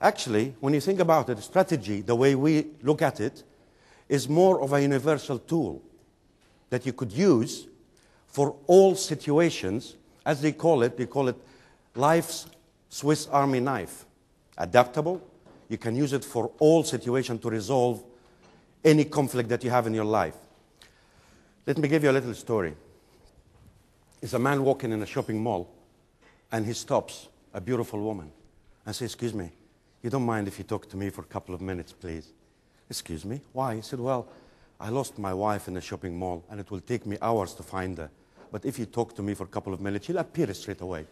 Actually, when you think about it, strategy, the way we look at it, is more of a universal tool that you could use for all situations. As they call it life's Swiss Army knife. Adaptable. You can use it for all situations to resolve any conflict that you have in your life. Let me give you a little story. There's a man walking in a shopping mall, and he stops a beautiful woman and says, "Excuse me, you don't mind if you talk to me for a couple of minutes, please?" "Excuse me, why?" He said, "Well, I lost my wife in the shopping mall, and it will take me hours to find her. But if you talk to me for a couple of minutes, she'll appear straight away."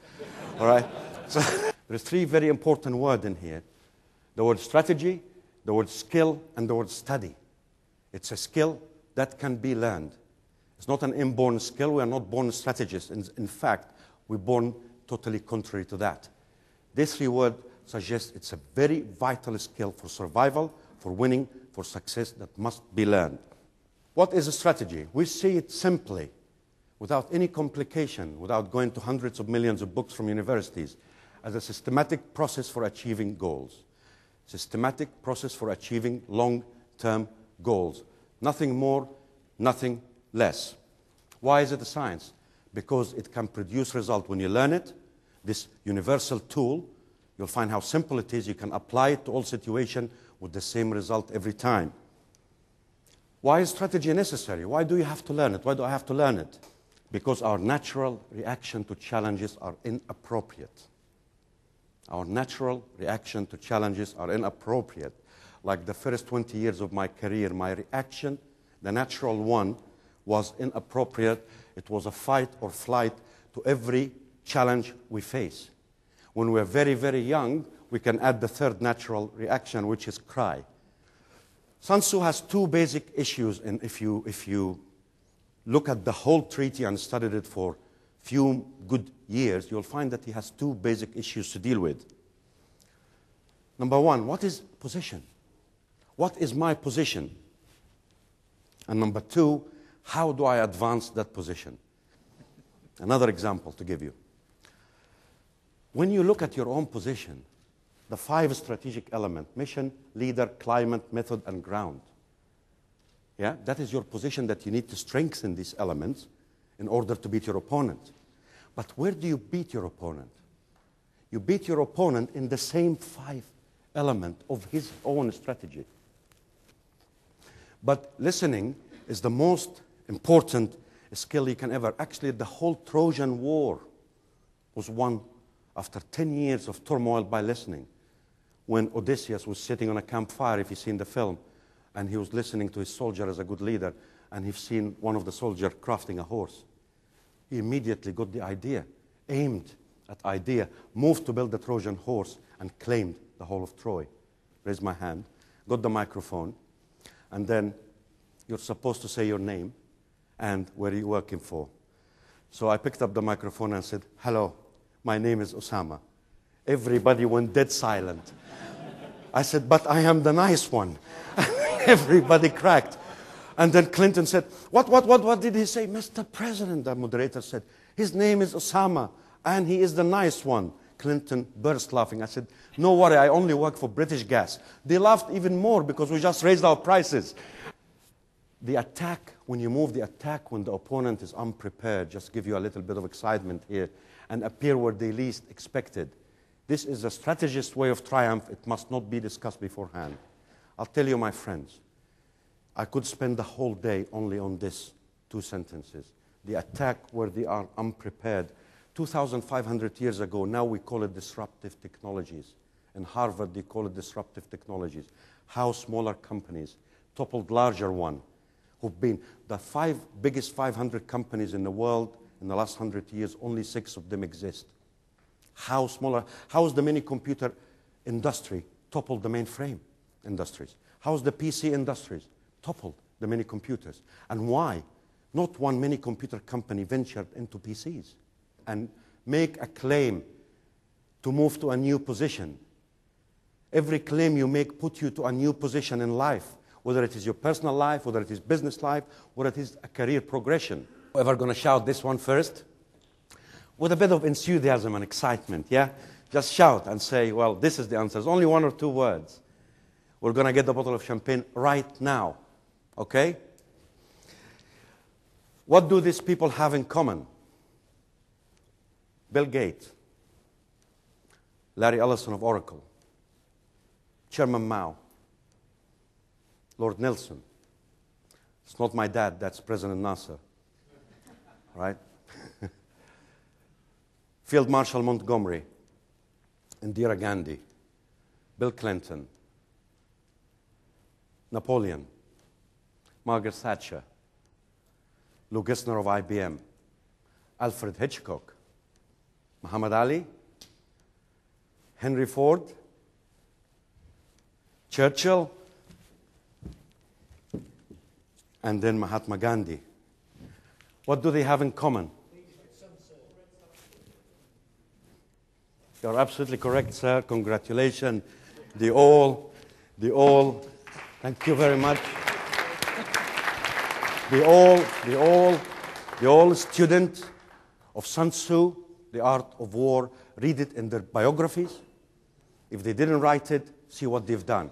All right? So there's three very important words in here. The word strategy, the word skill, and the word study. It's a skill that can be learned. It's not an inborn skill. We are not born strategists. In fact, we're born totally contrary to that. These three words suggest it's a very vital skill for survival, for winning, for success that must be learned. What is a strategy? We see it simply, without any complication, without going to hundreds of millions of books from universities, as a systematic process for achieving goals. Systematic process for achieving long-term goals. Nothing more, nothing less. Why is it a science? Because it can produce results. When you learn it, this universal tool, you'll find how simple it is. You can apply it to all situations with the same result every time. Why is strategy necessary? Why do you have to learn it? Why do I have to learn it? Because our natural reaction to challenges are inappropriate. Our natural reaction to challenges are inappropriate. Like the first 20 years of my career, my reaction, the natural one, was inappropriate. It was a fight or flight to every challenge we face. When we're very, very young, we can add the third natural reaction, which is cry. Sun Tzu has two basic issues, and if you look at the whole treaty and studied it for a few good years, you'll find that he has two basic issues to deal with. Number one, what is position? What is my position? And number two, how do I advance that position? Another example to give you. When you look at your own position, the 5 strategic elements: mission, leader, climate, method, and ground. Yeah, that is your position that you need to strengthen these elements in order to beat your opponent. But where do you beat your opponent? You beat your opponent in the same 5 elements of his own strategy. But listening is the most important skill you can ever. Actually, the whole Trojan War was won after 10 years of turmoil by listening. When Odysseus was sitting on a campfire, if you've seen the film, and he was listening to his soldier as a good leader, and he's seen one of the soldiers crafting a horse. He immediately got the idea, aimed at idea, moved to build the Trojan horse, and claimed the whole of Troy. Raised my hand, got the microphone, and then you're supposed to say your name and where you're working for. So I picked up the microphone and said, "Hello, my name is Osama." Everybody went dead silent. I said, "But I am the nice one." Everybody cracked. And then Clinton said, What did he say? "Mr. President," the moderator said, "his name is Osama, and he is the nice one." Clinton burst laughing. I said, "No worry, I only work for British Gas." They laughed even more because we just raised our prices. The attack, when you move the attack, when the opponent is unprepared, just give you a little bit of excitement here and appear where they least expected. This is a strategist's way of triumph. It must not be discussed beforehand. I'll tell you, my friends, I could spend the whole day only on these 2 sentences. The attack where they are unprepared. 2,500 years ago, now we call it disruptive technologies. In Harvard, they call it disruptive technologies. How smaller companies toppled larger ones, who've been the 5 biggest 500 companies in the world in the last 100 years, only 6 of them exist. How is the mini computer industry toppled the mainframe industries? How is the PC industries toppled the mini computers? And why? Not one mini computer company ventured into PCs and make a claim to move to a new position. Every claim you make puts you to a new position in life, whether it is your personal life, whether it is business life, whether it is a career progression. Ever going to shout this one first? With a bit of enthusiasm and excitement, yeah? Just shout and say, well, this is the answer. It's only 1 or 2 words. We're going to get the bottle of champagne right now. Okay? What do these people have in common? Bill Gates, Larry Ellison of Oracle, Chairman Mao, Lord Nelson. It's not my dad, that's President Nasser. Right? Field Marshal Montgomery, Indira Gandhi, Bill Clinton, Napoleon, Margaret Thatcher, Lou Gissner of IBM, Alfred Hitchcock, Muhammad Ali, Henry Ford, Churchill, and then Mahatma Gandhi. What do they have in common? You're absolutely correct, sir. Congratulations. They all, thank you very much. They all students of Sun Tzu, The Art of War. Read it in their biographies. If they didn't write it, see what they've done.